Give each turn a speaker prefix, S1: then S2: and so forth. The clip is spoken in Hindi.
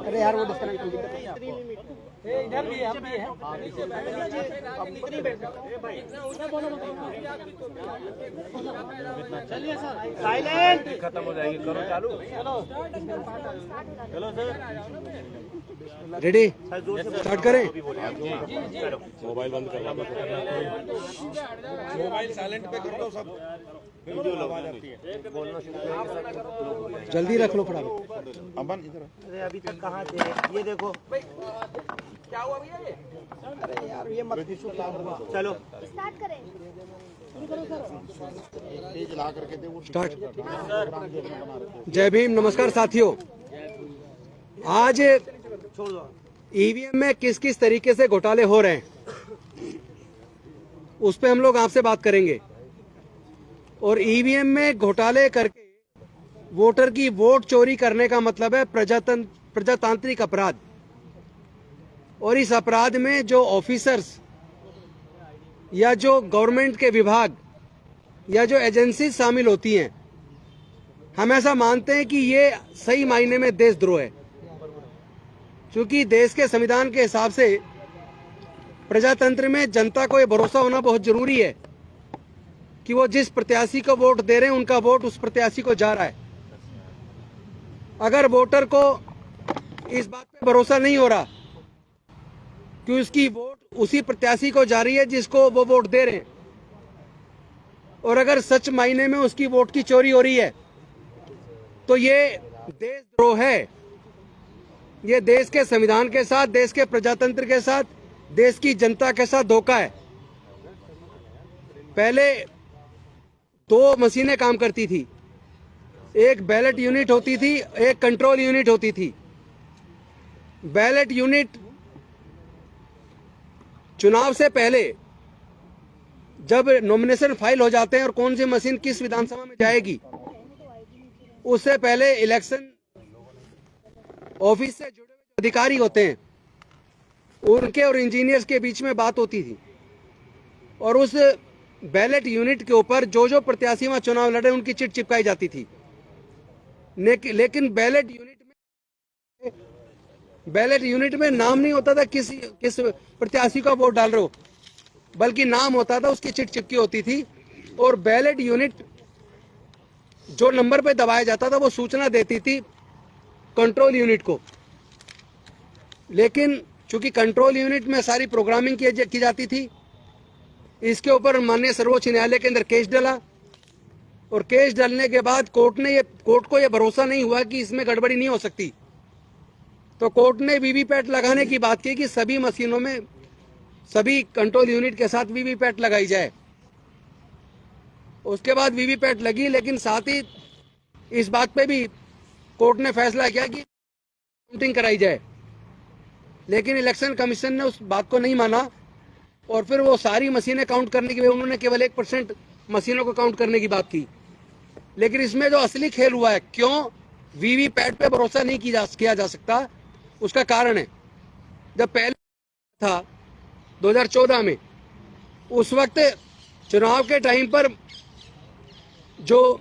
S1: अरे यार वो डिस्कनेक्ट कर दिया।
S2: इधर भी हम भी है। चलिए सर, साइलेंट।
S3: खत्म हो जाएगी, करो चालू। चलो सर,
S1: रेडी, स्टार्ट करें।
S3: मोबाइल बंद कर लो, मोबाइल साइलेंट पे कर दो सब, वीडियो आवाज आती है।
S1: जल्दी रख लो फटाफट।
S3: अमन इधर।
S2: अरे अभी तक कहाँ थे? ये देखो क्या हुआ भैया ये? अरे यार ये मत चलो
S4: स्टार्ट करें।
S3: तेज ला करके दे वो
S1: स्टार्ट। जय भीम, नमस्कार साथियों। आज
S2: छोड़ दो।
S1: ईवीएम में किस किस तरीके से घोटाले हो रहे हैं उस पे हम लोग आपसे बात करेंगे। और ईवीएम में घोटाले करके वोटर की वोट चोरी करने का मतलब है प्रजातांत्रिक अपराध। और इस अपराध में जो ऑफिसर्स या जो गवर्नमेंट के विभाग या जो एजेंसी शामिल होती हैं, हम ऐसा मानते हैं कि ये सही मायने में देशद्रोह है। क्योंकि देश के संविधान के हिसाब से प्रजातंत्र में जनता को ये भरोसा होना बहुत जरूरी है कि वो जिस प्रत्याशी को वोट दे रहे हैं उनका वोट उस प्रत्याशी को जा रहा है। अगर वोटर को इस बात पे भरोसा नहीं हो रहा कि उसकी वोट उसी प्रत्याशी को जा रही है जिसको वो वोट दे रहे हैं, और अगर सच मायने में उसकी वोट की चोरी हो रही है, तो ये देशद्रोह है। ये देश के संविधान के साथ, देश के प्रजातंत्र के साथ, देश की जनता के साथ धोखा है। पहले दो मशीनें काम करती थी, एक बैलेट यूनिट होती थी, एक कंट्रोल यूनिट होती थी। बैलेट यूनिट चुनाव से पहले जब नॉमिनेशन फाइल हो जाते हैं और कौन सी मशीन किस विधानसभा में जाएगी, उससे पहले इलेक्शन ऑफिस से जुड़े हुए अधिकारी होते हैं, उनके और इंजीनियर्स के बीच में बात होती थी। और उस बैलेट यूनिट के ऊपर जो जो प्रत्याशी वहां चुनाव लड़े उनकी चिट चिपकाई जाती थी। लेकिन बैलेट यूनिट में नाम नहीं होता था किस प्रत्याशी का वोट डाल रहे हो, बल्कि नाम होता था, उसकी चिट चिपकी होती थी। और बैलेट यूनिट जो नंबर पे दबाया जाता था वो सूचना देती थी कंट्रोल यूनिट को। लेकिन चूंकि कंट्रोल यूनिट में सारी प्रोग्रामिंग की जाती थी, इसके ऊपर माननीय सर्वोच्च न्यायालय के अंदर केस डला। और केस डलने के बाद कोर्ट को यह भरोसा नहीं हुआ कि इसमें गड़बड़ी नहीं हो सकती, तो कोर्ट ने वीवीपैट लगाने की बात की कि सभी मशीनों में, सभी कंट्रोल यूनिट के साथ वीवीपैट लगाई जाए। उसके बाद वीवीपैट लगी, लेकिन साथ ही इस बात पे भी कोर्ट ने फैसला किया कि काउंटिंग कराई जाए। लेकिन इलेक्शन कमीशन ने उस बात को नहीं माना और फिर वो सारी मशीनें काउंट करने की बजाय उन्होंने केवल 1% मशीनों को काउंट करने की बात की। लेकिन इसमें जो असली खेल हुआ है, क्यों वीवीपैट पे भरोसा नहीं किया जा सकता, उसका कारण है, जब पहले था 2014 में, उस वक्त चुनाव के टाइम पर जो